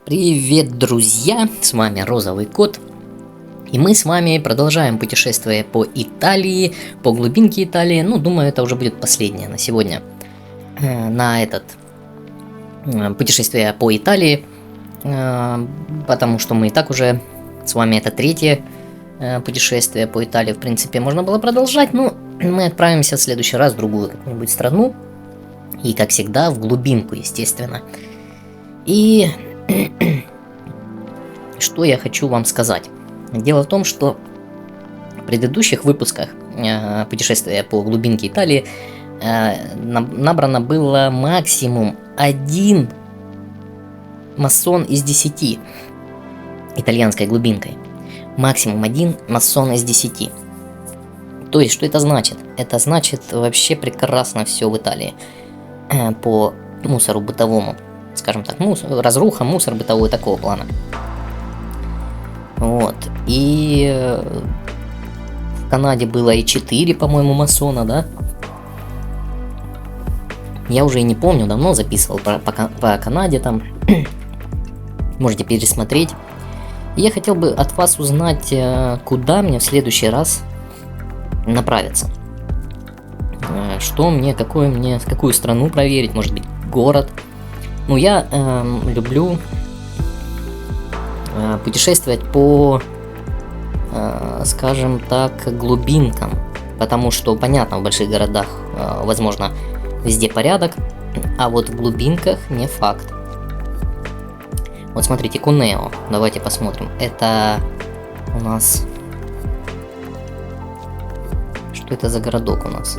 Привет, друзья! С вами Розовый Кот. И мы с вами продолжаем путешествие по Италии, по глубинке Италии. Ну, думаю, это уже будет последнее на сегодня. На этот путешествие по Италии. Потому что мы и так уже с вами это третье путешествие по Италии. В принципе, можно было продолжать, но мы отправимся в следующий раз в другую какую-нибудь страну. И, как всегда, в глубинку, естественно. И что я хочу вам сказать? Дело в том, что в предыдущих выпусках путешествия по глубинке Италии набрано было максимум 1 масон из 10 итальянской глубинкой. Максимум 1 масон из 10. То есть, что это значит? Это значит вообще прекрасно все в Италии по мусору бытовому. Скажем так, разруха, мусор бытовой такого плана. Вот. И в Канаде было и 4, по-моему, масона, да? Я уже и не помню, давно записывал по Канаде там. Можете пересмотреть. И я хотел бы от вас узнать, куда мне в следующий раз направиться. Что мне, какую страну проверить, может быть, город. Ну, я люблю путешествовать по, скажем так, глубинкам, потому что, понятно, в больших городах, возможно, везде порядок, а вот в глубинках не факт. Вот смотрите, Кунео, давайте посмотрим, это у нас... Что это за городок у нас?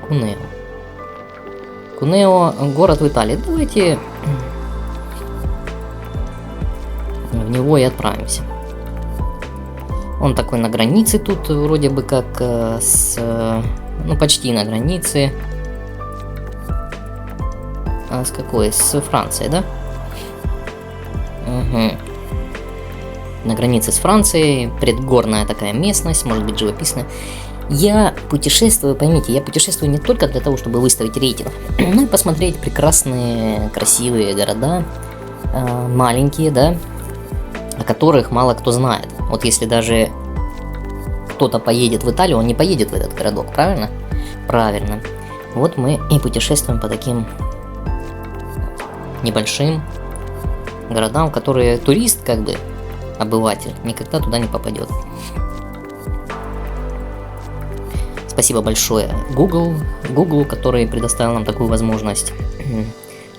Кунео. Кунео, город в Италии. Давайте в него и отправимся. Он такой на границе тут, вроде бы как ну, почти на границе. А с какой? С Францией, да? Угу. На границе с Францией, предгорная такая местность, может быть живописная. Я путешествую, поймите, я путешествую не только для того, чтобы выставить рейтинг, но и посмотреть прекрасные, красивые города, маленькие, да, о которых мало кто знает. Вот если даже кто-то поедет в Италию, он не поедет в этот городок, правильно? Правильно. Вот мы и путешествуем по таким небольшим городам, в которые турист, как бы, обыватель, никогда туда не попадет. Спасибо большое Google, который предоставил нам такую возможность.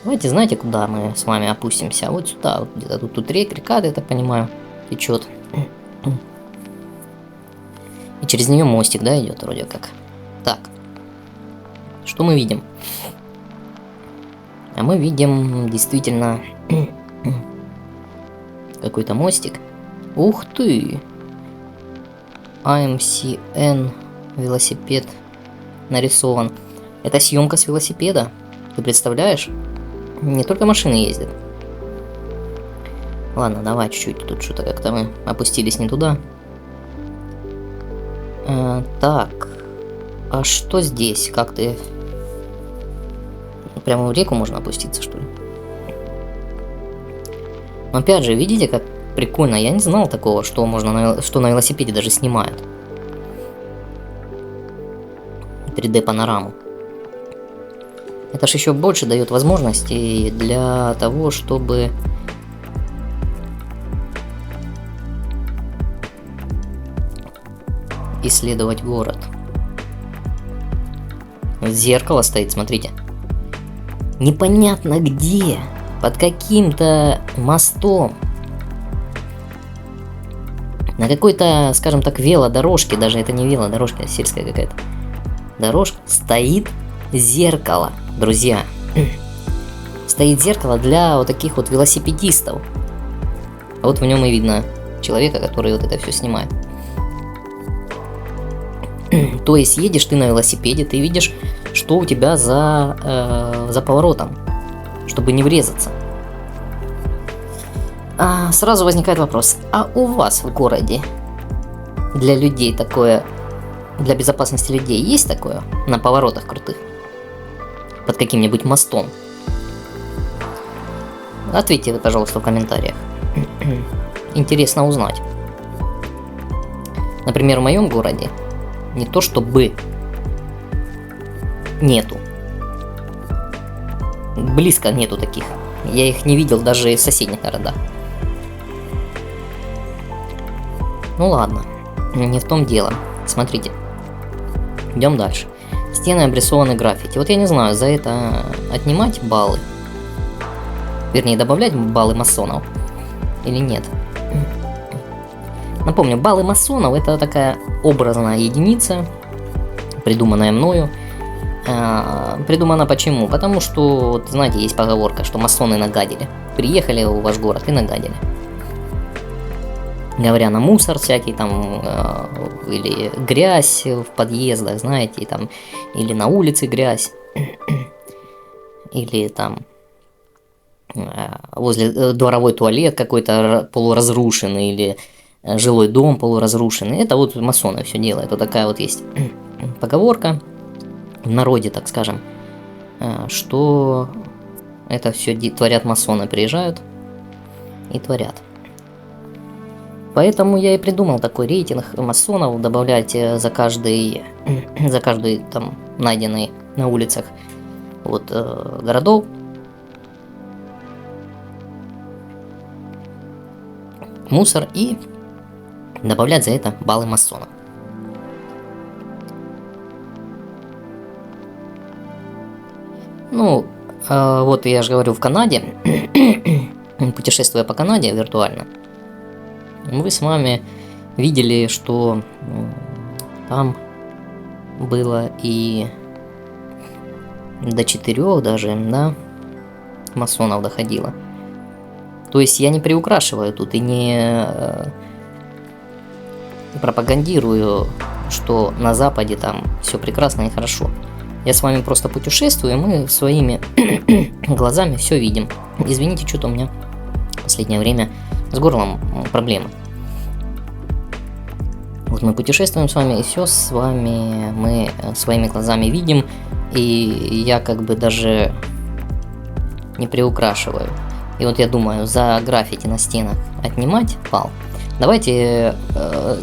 Давайте, знаете, куда мы с вами опустимся? Вот сюда, вот где-то тут река, я так понимаю, течет. И через нее мостик, да, идет вроде как. Так, что мы видим? А мы видим действительно какой-то мостик. Ух ты! AMCN велосипед нарисован. Это съемка с велосипеда. Ты представляешь? Не только машины ездят. Ладно, давай чуть-чуть. Тут что-то как-то мы опустились не туда. Так. А что здесь? Как ты... Прямо в реку можно опуститься, что ли? Но опять же, видите, как прикольно. Я не знал такого, что можно что на велосипеде даже снимают. 3D панораму. Это ж еще больше дает возможностей для того, чтобы исследовать город. Зеркало стоит, смотрите. Непонятно где, под каким-то мостом. На какой-то, скажем так, велодорожке, даже это не велодорожка, а сельская какая-то дорожка, стоит зеркало, друзья. Стоит зеркало для вот таких вот велосипедистов. А вот в нем и видно человека, который вот это все снимает. То есть едешь ты на велосипеде, ты видишь, что у тебя за поворотом, чтобы не врезаться. Сразу возникает вопрос, а у вас в городе для людей такое, для безопасности людей есть такое на поворотах крутых? Под каким-нибудь мостом? Ответьте, пожалуйста, в комментариях. Интересно узнать. Например, в моем городе не то чтобы нету. Близко нету таких. Я их не видел даже в соседних городах. Ну ладно, не в том дело. Смотрите. Идем дальше. Стены обрисованы граффити. Вот я не знаю, за это отнимать баллы. Вернее, добавлять баллы масонов. Или нет. Напомню, баллы масонов это такая образная единица, придуманная мною. Придумана почему? Потому что, вот, знаете, есть поговорка, что масоны нагадили. Приехали в ваш город и нагадили. Говоря на мусор всякий там, или грязь в подъездах, знаете, там, или на улице грязь, или там возле дворовой туалет какой-то полуразрушенный, или жилой дом полуразрушенный. Это вот масоны все делают. Вот такая вот есть поговорка в народе, так скажем, что это все творят масоны, приезжают и творят. Поэтому я и придумал такой рейтинг масонов, добавлять за каждый там найденный на улицах вот городов мусор и добавлять за это баллы масонов. Ну, вот я же говорю, в Канаде, путешествуя по Канаде виртуально, мы с вами видели, что там было и до 4 даже, да, масонов доходило. То есть я не приукрашиваю тут и не пропагандирую, что на Западе там все прекрасно и хорошо. Я с вами просто путешествую, и мы своими глазами все видим. Извините, что-то у меня в последнее время с горлом проблемы. Вот мы путешествуем с вами, и все с вами мы своими глазами видим, и я как бы даже не приукрашиваю. И вот я думаю, за граффити на стенах отнимать балл. Давайте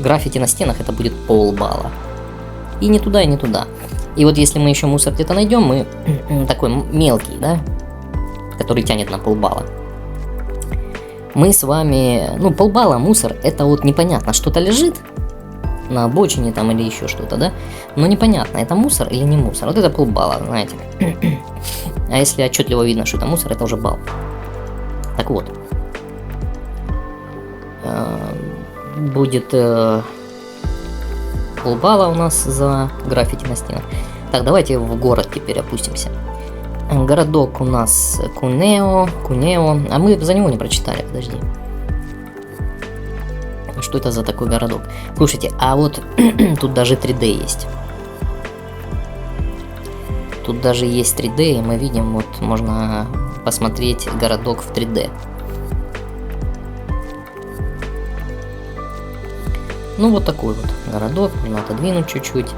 граффити на стенах это будет полбалла. И не туда, и не туда. И вот если мы еще мусор где-то найдем, мы такой мелкий, да, который тянет на полбалла. Мы с вами, ну, полбалла мусор, это вот непонятно, что-то лежит на обочине там или еще что-то, да, но непонятно, это мусор или не мусор. Вот это полбалла, знаете. А если отчетливо видно, что это мусор, это уже балл. Так вот, будет полбалла у нас за граффити на стенах. Так, давайте в город теперь опустимся. Городок у нас Кунео, а мы за него не прочитали, подожди. Что это за такой городок? Слушайте, а вот тут даже 3D есть. Тут даже есть 3D, и мы видим, вот можно посмотреть городок в 3D. Ну вот такой вот городок, можно отодвинуть чуть-чуть.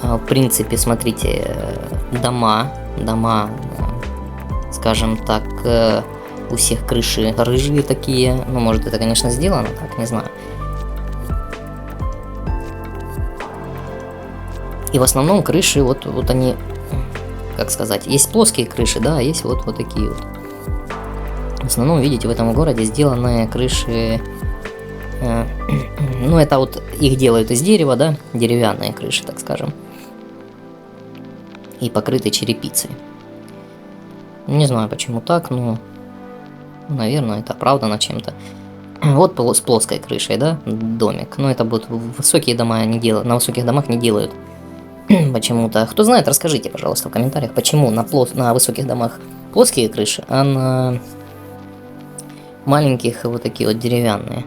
В принципе, смотрите, дома, скажем так, у всех крыши рыжие такие. Ну, может, это, конечно, сделано так, не знаю. И в основном крыши, вот они, как сказать, есть плоские крыши, да, а есть вот такие вот. В основном, видите, в этом городе сделаны крыши, ну, это вот их делают из дерева, да, деревянные крыши, так скажем. И покрыты черепицей. Не знаю, почему так, но, наверное, это оправдано чем-то. Вот с плоской крышей, да, домик. Но это будут высокие дома не делают, на высоких домах не делают. Почему-то. Кто знает, расскажите, пожалуйста, в комментариях, почему на высоких домах плоские крыши, а на маленьких вот такие вот деревянные.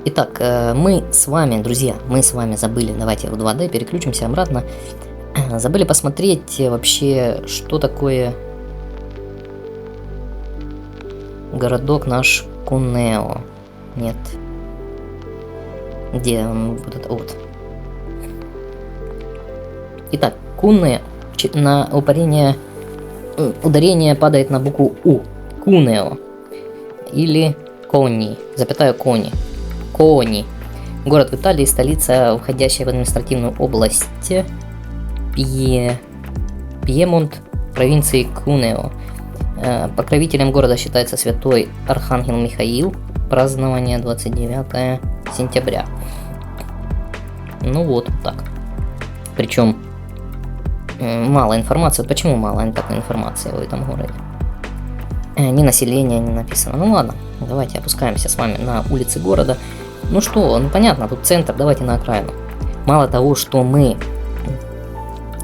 Итак, мы с вами, друзья, забыли, давайте в 2D переключимся обратно. Забыли посмотреть вообще, что такое городок наш Кунео. Нет. Где он? Вот это вот. Итак, Кунео на ударение ударение падает на букву У. Кунео. Или Кони. Запятая Кони. Кони. Город в Италии, столица, входящая в административную область Пьемонт, провинции Кунео. Покровителем города считается святой Архангел Михаил. Празднование 29 сентября. Ну вот так. Причем мало информации. Почему мало такой информации в этом городе? Ни населения не написано. Ну ладно, давайте опускаемся с вами на улицы города. Ну что, ну понятно, тут центр, давайте на окраину. Мало того, что мы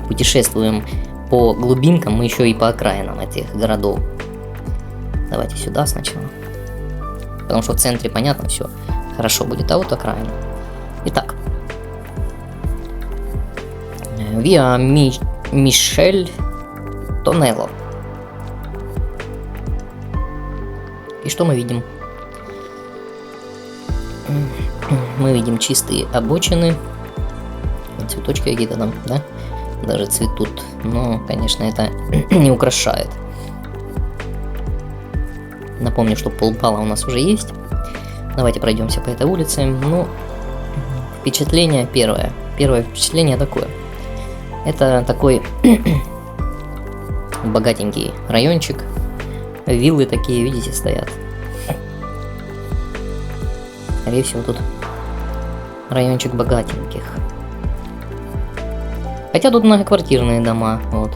путешествуем по глубинкам, мы еще и по окраинам этих городов. Давайте сюда сначала. Потому что в центре, понятно, все хорошо будет, а вот окраина. Итак. Виа Мишель Тонелло. И что мы видим? Мы видим чистые обочины. Цветочки какие-то там, да? Даже цветут. Но, конечно, это не украшает. Напомню, что полбалла у нас уже есть. Давайте пройдемся по этой улице. Ну, впечатление первое. Первое впечатление такое. Это такой богатенький райончик. Виллы такие, видите, стоят. Скорее всего, тут райончик богатеньких. Хотя тут многоквартирные дома, вот.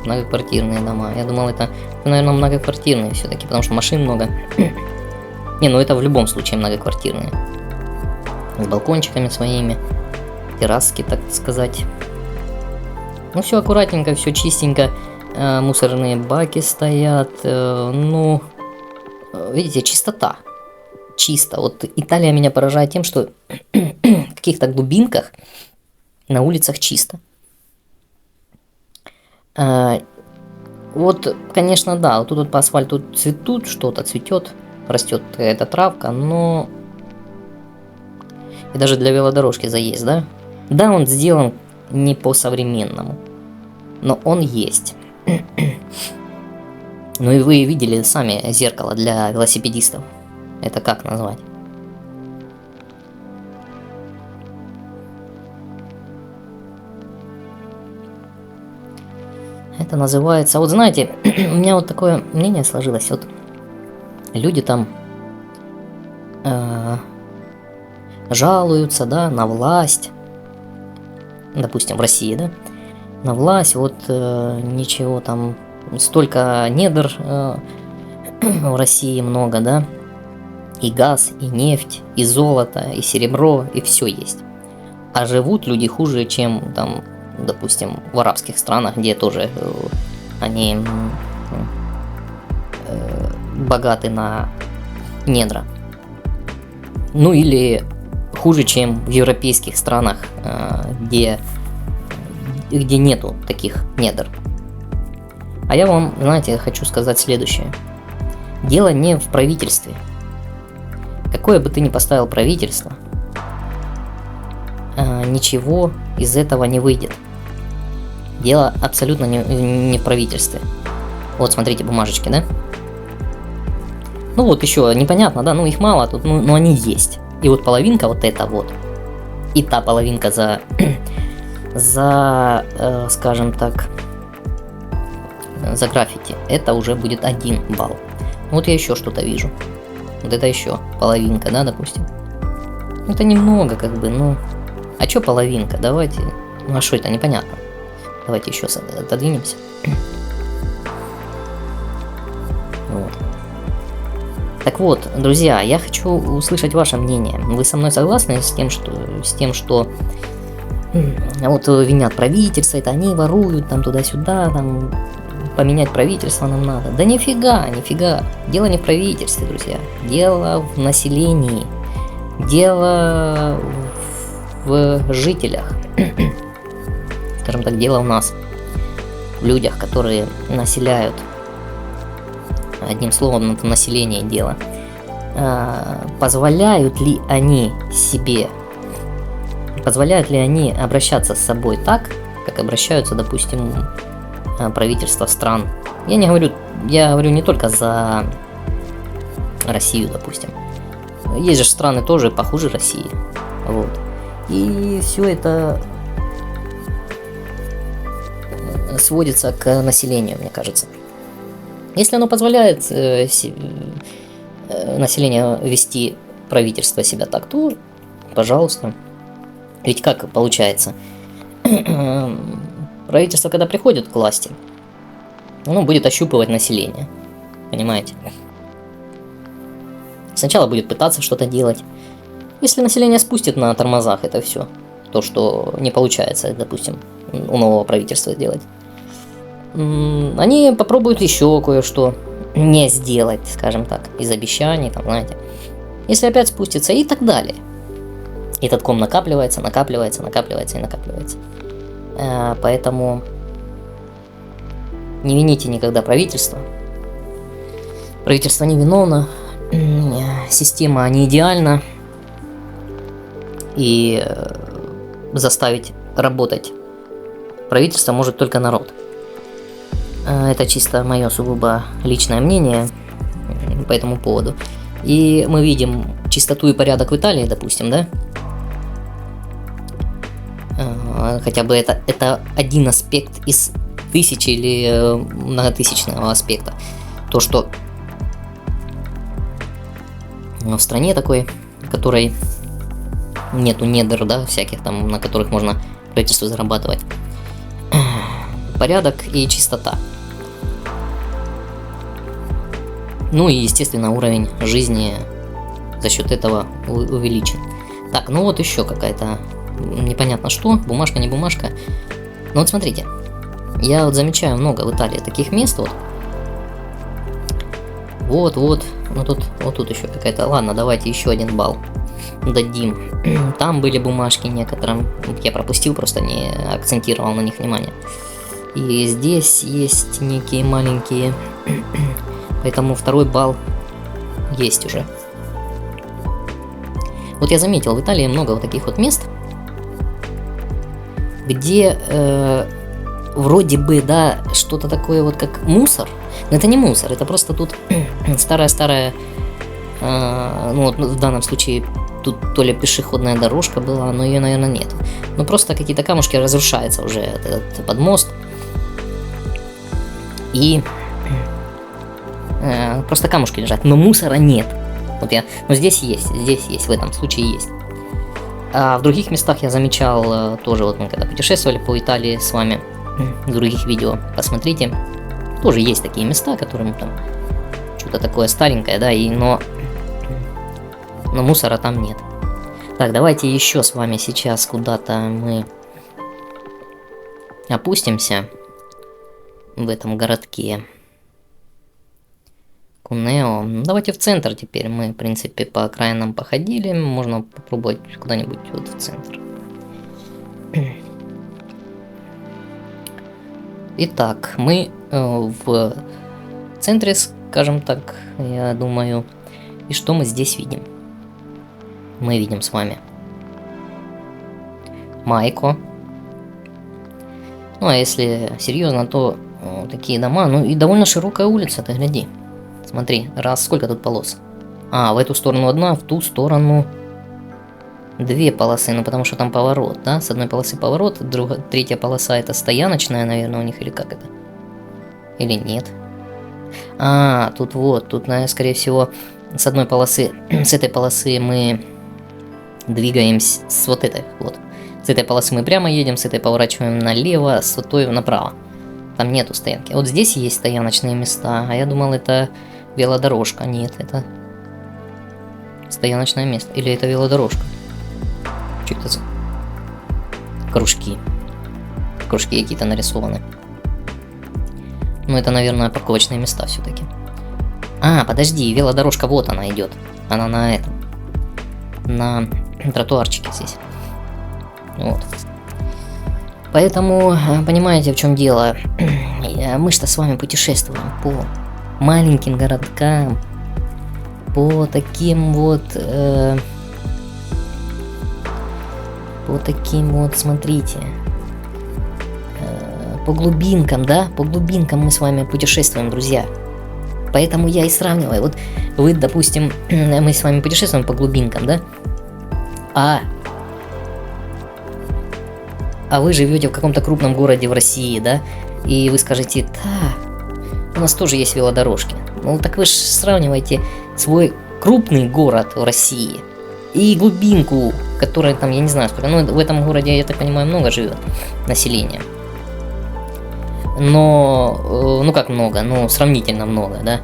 Многоквартирные дома. Я думал, это, наверное, многоквартирные все-таки, потому что машин много. Не, ну это в любом случае многоквартирные. С балкончиками своими. Терраски, так сказать. Ну, все аккуратненько, все чистенько. Мусорные баки стоят. Ну, видите, чистота. Чисто. Вот Италия меня поражает тем, что в каких-то глубинках на улицах чисто. Вот, конечно, да, вот тут по асфальту цветут, что-то цветет, растет эта травка, но... И даже для велодорожки заезд, да? Да, он сделан не по-современному, но он есть. Ну и вы видели сами зеркало для велосипедистов. Это как назвать? Это называется... Вот знаете, у меня вот такое мнение сложилось. Вот люди там жалуются, да, на власть. Допустим, в России, да? На власть, вот ничего там... Столько недр в России много, да? И газ, и нефть, и золото, и серебро, и все есть. А живут люди хуже, чем там, допустим, в арабских странах, где тоже они богаты на недра. Ну или хуже, чем в европейских странах, где нету таких недр. А я вам, знаете, хочу сказать следующее. Дело не в правительстве. Какое бы ты ни поставил правительство, ничего из этого не выйдет. Дело абсолютно не в правительстве. Вот, смотрите, бумажечки, да? Ну вот еще непонятно, да? Ну их мало тут, но они есть. И вот половинка вот эта вот. И та половинка за скажем так, за граффити. Это уже будет 1 балл. Вот я еще что-то вижу. Вот это еще половинка, да, допустим. Это немного, как бы, ну... А чё половинка? Давайте... Ну а что это? Непонятно. Давайте еще отодвинемся. Вот. Так вот, друзья, я хочу услышать ваше мнение. Вы со мной согласны с тем, что вот винят правительство, это они воруют, там туда-сюда, там... Поменять правительство нам надо. Да нифига. Дело не в правительстве, друзья. Дело в населении. Дело в жителях. Скажем так, дело у нас в людях, которые населяют. Одним словом, это население дело. Позволяют ли они обращаться с собой так, как обращаются, допустим, правительства стран. Я говорю не только за Россию, допустим. Есть же страны тоже похуже России. Вот. И все это сводится к населению, мне кажется. Если оно позволяет населению вести правительство себя так, то пожалуйста. Ведь как получается? Правительство, когда приходит к власти, оно будет ощупывать население. Понимаете? Сначала будет пытаться что-то делать. Если население спустит на тормозах это все, то, что не получается, допустим, у нового правительства сделать, они попробуют еще кое-что не сделать, скажем так, из обещаний, там, знаете. Если опять спустится и так далее. И этот ком накапливается. Поэтому не вините никогда правительство. Правительство не виновно. Система не идеальна. И заставить работать правительство может только народ. Это чисто мое сугубо личное мнение по этому поводу. И мы видим чистоту и порядок в Италии, допустим, да? Хотя бы это один аспект из тысячи или многотысячного аспекта. То, что в стране такой, в которой нету недр, да, всяких там, на которых можно правительству зарабатывать. Порядок и чистота. Ну и, естественно, уровень жизни за счет этого увеличен. Так, ну вот еще какая-то непонятно что, бумажка, не бумажка. Ну вот смотрите, я вот замечаю много в Италии таких мест вот, ну тут еще какая-то, ладно, давайте еще 1 балл дадим. Там были бумажки некоторым, я пропустил, просто не акцентировал на них внимание. И здесь есть некие маленькие, поэтому 2 балл есть уже. Вот я заметил, в Италии много вот таких вот мест, где вроде бы, да, что-то такое вот как мусор, но это не мусор, это просто тут старая, ну вот в данном случае тут то ли пешеходная дорожка была, но ее, наверное, нет. Ну просто какие-то камушки, разрушается уже этот подмост. И просто камушки лежат, но мусора нет. Вот но здесь есть, в этом случае есть. А в других местах я замечал тоже, вот мы когда путешествовали по Италии с вами, в других видео посмотрите, тоже есть такие места, которые там что-то такое старенькое, да, но мусора там нет. Так, давайте еще с вами сейчас куда-то мы опустимся в этом городке. Кунео. Давайте в центр теперь. Мы, в принципе, по окраинам походили. Можно попробовать куда-нибудь вот в центр. Итак, мы в центре, скажем так, я думаю. И что мы здесь видим? Мы видим с вами Майко. Ну, а если серьезно, то такие дома. Ну, и довольно широкая улица, ты гляди. Смотри, сколько тут полос? А, в эту сторону 1, в ту сторону 2 полосы, ну потому что там поворот, да? С одной полосы поворот, третья полоса это стояночная, наверное, у них, или как это? Или нет? А, тут, наверное, скорее всего, с одной полосы, с этой полосы мы двигаемся с вот этой, вот. С этой полосы мы прямо едем, с этой поворачиваем налево, с той направо. Там нету стоянки. Вот здесь есть стояночные места, а я думал, это велодорожка. Нет, это стояночное место. Или это велодорожка? Что это за кружки? Кружки какие-то нарисованы. Ну, это, наверное, парковочные места все-таки. А, подожди, велодорожка вот она идет. Она на этом. На тротуарчике здесь. Вот. Поэтому, понимаете, в чем дело? Мы что с вами путешествуем по маленьким городкам, по таким вот, смотрите, по глубинкам, да, по глубинкам мы с вами путешествуем, друзья. Поэтому я и сравниваю. Вот вы, допустим, мы с вами путешествуем по глубинкам, да? А вы живете в каком-то крупном городе в России, да? И вы скажете, да, у нас тоже есть велодорожки. Ну так вы же сравниваете свой крупный город в России и глубинку, которая там, я не знаю сколько, ну в этом городе, я так понимаю, много живет населения. Но, ну как много, ну сравнительно много, да.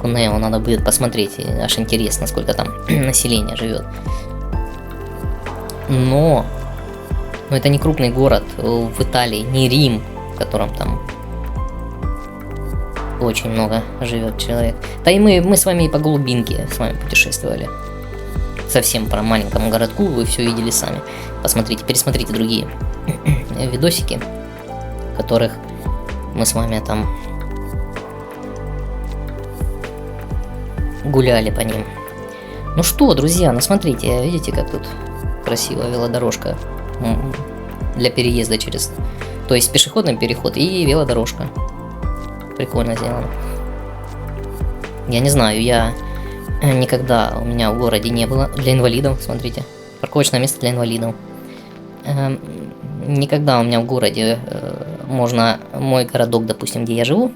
Кунео надо будет посмотреть, аж интересно, сколько там населения живет. Но это не крупный город в Италии, не Рим, в котором там очень много живет человек. Да и мы с вами и по глубинке с вами путешествовали. Совсем по маленькому городку, вы все видели сами. Посмотрите, пересмотрите другие видосики, в которых мы с вами там гуляли по ним. Ну что, друзья, ну смотрите, видите, как тут красивая велодорожка для переезда через... То есть пешеходный переход и велодорожка. Прикольно сделано. Я не знаю, я никогда у меня в городе не было. Для инвалидов, смотрите. Парковочное место для инвалидов. Никогда у меня в городе можно мой городок, допустим, где я живу,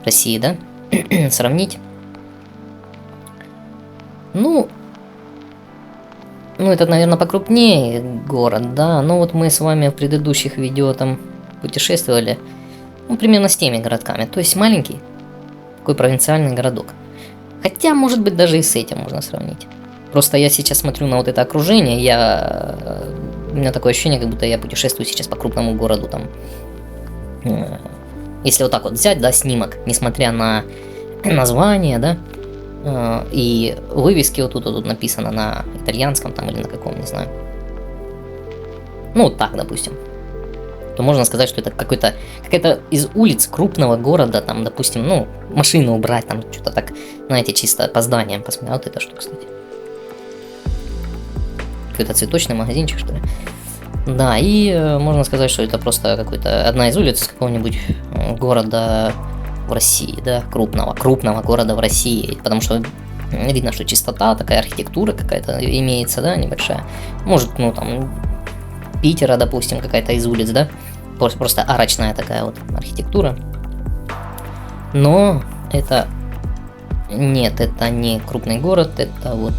в России, да, сравнить. Ну, это, наверное, покрупнее город, да. Но вот мы с вами в предыдущих видео там путешествовали, ну, примерно с теми городками. То есть маленький, такой провинциальный городок. Хотя, может быть, даже и с этим можно сравнить. Просто я сейчас смотрю на вот это окружение, у меня такое ощущение, как будто я путешествую сейчас по крупному городу там. Если вот так вот взять, да, снимок, несмотря на название, да, и вывески вот тут написано на итальянском там или на каком, не знаю. Ну, вот так, допустим. То можно сказать, что это какая-то из улиц крупного города, там, допустим, ну, машину убрать, там, что-то так, знаете, чисто по зданиям посмотреть. А вот это что, кстати? Какой-то цветочный магазинчик, что ли? Да, и можно сказать, что это просто одна из улиц какого-нибудь города в России, да, крупного города в России, потому что видно, что чистота, такая архитектура какая-то имеется, да, небольшая. Может, ну, там, Питера, допустим, какая-то из улиц, да, просто арочная такая вот архитектура. Но это не крупный город, это вот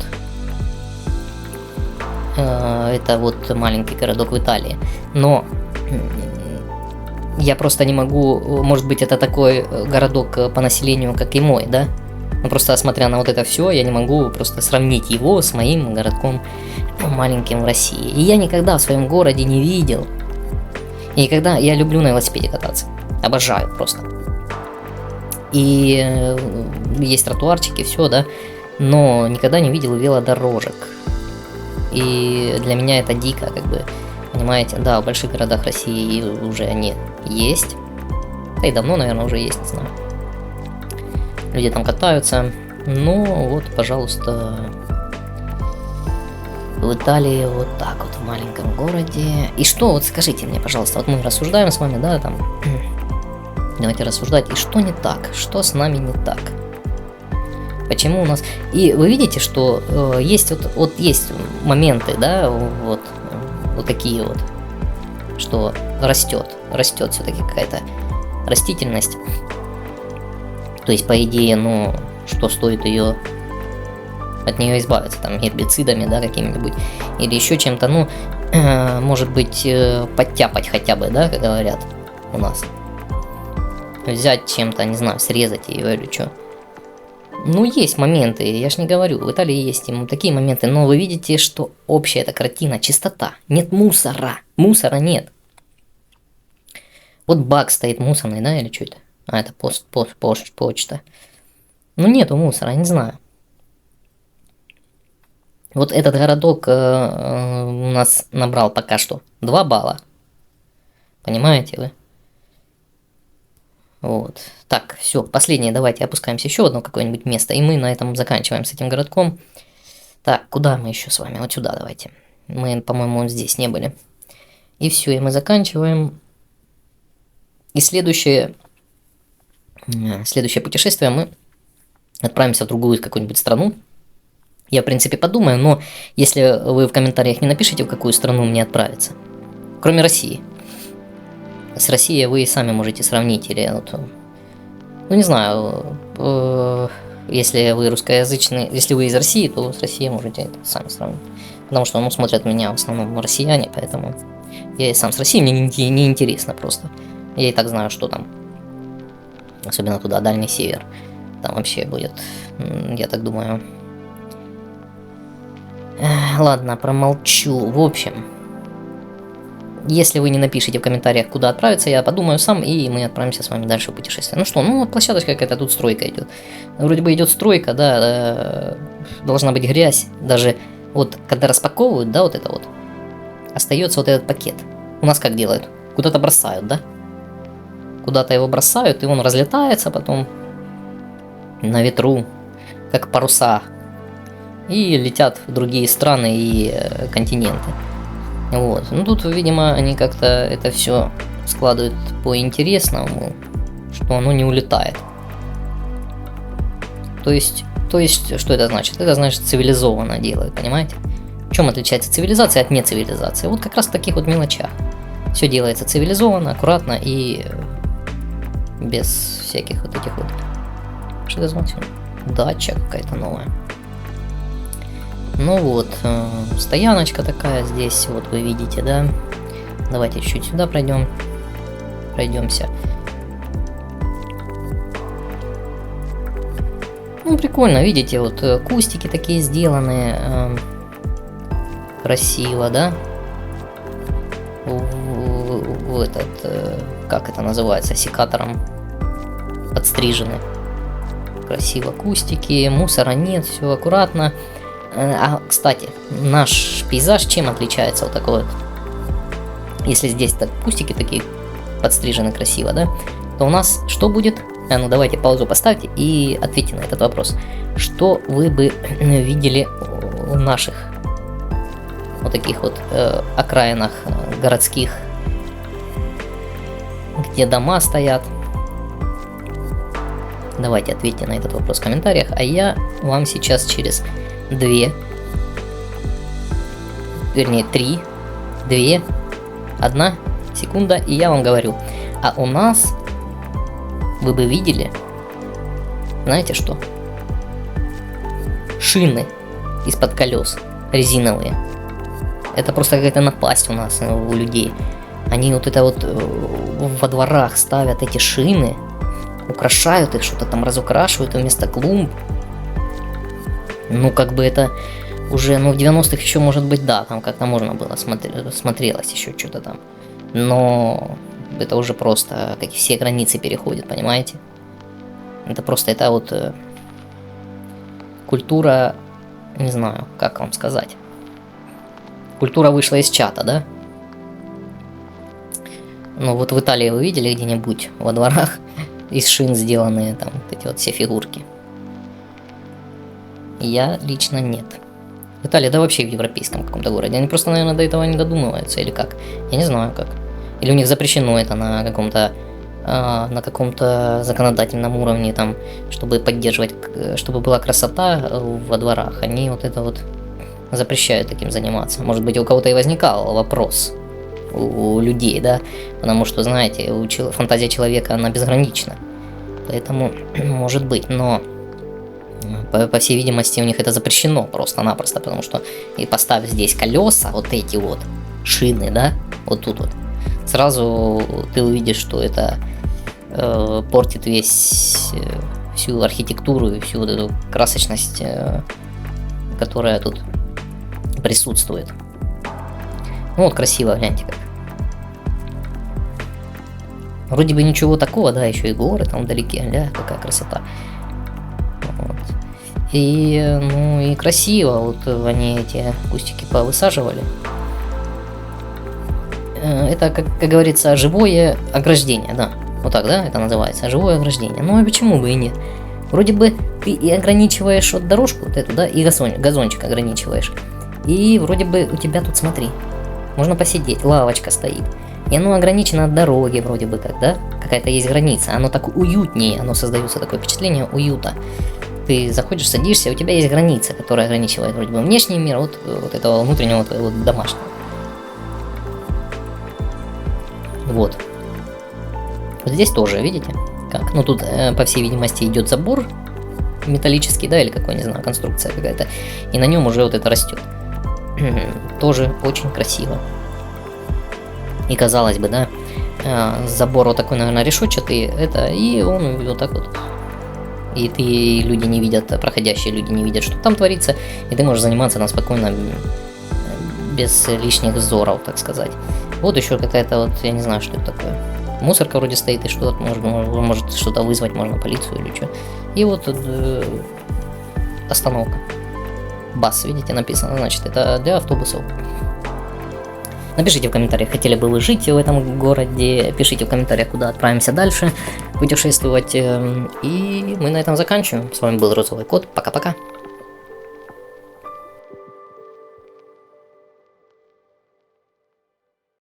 маленький городок в Италии. Но я просто не могу, может быть, это такой городок по населению, как и мой, да? Но просто смотря на вот это все, я не могу просто сравнить его с моим городком маленьким в России. И я никогда в своем городе не видел. И никогда я люблю на велосипеде кататься. Обожаю просто. И есть тротуарчики, все, да. Но никогда не видел велодорожек. И для меня это дико, как бы. Понимаете, да, в больших городах России уже они есть. Да и давно, наверное, уже есть, не знаю. Люди там катаются. Ну, вот, пожалуйста, в Италии вот так вот, в маленьком городе. И что, вот скажите мне, пожалуйста, вот мы рассуждаем с вами, да, там. Давайте рассуждать. И что не так? Что с нами не так? Почему у нас... И вы видите, что есть вот есть моменты, да, вот такие вот, что растет все-таки какая-то растительность. То есть, по идее, ну, что стоит от нее избавиться, там, гербицидами, да, какими-нибудь, или еще чем-то, ну, может быть, подтяпать хотя бы, да, как говорят у нас. Взять чем-то, не знаю, срезать ее или что. Ну, есть моменты, я ж не говорю, в Италии есть такие моменты, но вы видите, что общая эта картина, чистота, нет мусора нет. Вот бак стоит мусорный, да, или что это? А, это почта. Ну, нету мусора, не знаю. Вот этот городок у нас набрал пока что 2 балла. Понимаете вы? Вот. Так, все, последнее, давайте опускаемся еще в одно какое-нибудь место, и мы на этом заканчиваем с этим городком. Так, куда мы еще с вами? Вот сюда давайте. Мы, по-моему, здесь не были. И все, и мы заканчиваем. И следующее путешествие мы отправимся в другую какую-нибудь страну. Я, в принципе, подумаю, но если вы в комментариях не напишите, в какую страну мне отправиться, кроме России. С Россией вы сами можете сравнить, или вот, ну не знаю, если вы русскоязычный, если вы из России, то с Россией можете это сами сравнить. Потому что, ну, смотрят меня в основном россияне, поэтому я и сам с Россией, мне не интересно просто. Я и так знаю, что там. Особенно туда, Дальний Север. Там вообще будет, я так думаю. Ладно, промолчу. В общем, если вы не напишите в комментариях, куда отправиться, я подумаю сам, и мы отправимся с вами дальше в путешествие. Ну что, ну площадочка какая-то, тут стройка идет. Вроде бы идет стройка, да, должна быть грязь. Даже вот когда распаковывают, да, вот это вот, остается вот этот пакет. У нас как делают? Куда-то бросают, да? Куда-то его бросают, и он разлетается потом на ветру, как паруса, и летят в другие страны и континенты. Вот. Ну тут, видимо, они как-то это все складывают по-интересному, что оно не улетает. То есть, что это значит? Это значит цивилизованно делают, понимаете? В чем отличается цивилизация от нецивилизации? Вот как раз в таких вот мелочах. Все делается цивилизованно, аккуратно и без всяких вот этих вот... Что это значит? Дача какая-то новая. Ну вот, стояночка такая здесь, вот вы видите, да? Давайте чуть сюда пройдемся. Ну, прикольно, видите, вот кустики такие сделанные, красиво, да? В этот, как это называется, секатором подстрижены. Красиво кустики, мусора нет, все аккуратно. А, кстати, наш пейзаж чем отличается вот такой вот? Если здесь так кустики такие подстрижены красиво, да, то у нас что будет? Ну давайте паузу поставьте и ответьте на этот вопрос. Что вы бы видели в наших вот таких вот окраинах городских, где дома стоят? Давайте ответьте на этот вопрос в комментариях, а я вам сейчас через 3, 2, 1 секунда, и я вам говорю. А у нас вы бы видели, знаете что? Шины из-под колес, резиновые. Это просто какая-то напасть у нас, у людей. Они вот это вот во дворах ставят эти шины, украшают их, что-то там разукрашивают вместо клумб. Ну, как бы это уже, ну, в 90-х еще, может быть, да, там как-то можно было, смотрелось еще что-то там. Но это уже просто, как все границы переходят, понимаете? Это просто, это вот культура, не знаю, как вам сказать. Культура вышла из чата, да? Ну, вот в Италии вы видели где-нибудь во дворах из шин сделанные там вот эти вот все фигурки? Я лично нет. В Италии, да вообще в европейском каком-то городе. Они просто, наверное, до этого не додумываются, или как? Я не знаю как. Или у них запрещено это на каком-то законодательном уровне, там, чтобы поддерживать, чтобы была красота во дворах. Они вот это вот запрещают таким заниматься. Может быть, у кого-то и возникал вопрос у людей, да, потому что, знаете, фантазия человека, она безгранична. Поэтому, может быть, но по всей видимости у них это запрещено просто-напросто, потому что и поставив здесь колеса, вот эти вот шины, да, вот тут вот, сразу ты увидишь, что это портит всю архитектуру и всю вот эту красочность, которая тут присутствует. Ну вот красиво, гляньте как. Вроде бы ничего такого, да, еще и горы там вдалеке, да, какая красота. Вот. И, ну, и красиво, вот они эти кустики повысаживали. Это, как говорится, живое ограждение, да. Вот так, да, это называется, живое ограждение. Ну, а почему бы и нет? Вроде бы ты и ограничиваешь вот дорожку вот эту, да, и газончик ограничиваешь. И вроде бы у тебя тут, смотри, можно посидеть, лавочка стоит. и оно ограничено от дороги вроде бы как, да? Какая-то есть граница, оно так уютнее, оно создается такое впечатление уюта. Ты заходишь, садишься, у тебя есть граница, которая ограничивает вроде бы внешний мир от вот этого внутреннего твоего домашнего. Вот. Вот здесь тоже, видите? Как? Ну тут, по всей видимости, идет забор металлический, да, или какой, не знаю, конструкция какая-то, и на нем уже вот это растет. Тоже очень красиво. И казалось бы, да, забор вот такой, наверное, решетчатый, это, и он вот так вот. И люди не видят, проходящие люди не видят, что там творится, и ты можешь заниматься там спокойно, без лишних взоров, так сказать. Вот еще какая-то вот, я не знаю, что это такое. Мусорка вроде стоит, и что-то может что-то вызвать, можно полицию или что. И вот остановка. Бас, видите, написано, значит, это для автобусов. Напишите в комментариях, хотели бы вы жить в этом городе, пишите в комментариях, куда отправимся дальше путешествовать. И мы на этом заканчиваем. С вами был Розовый Кот, пока-пока.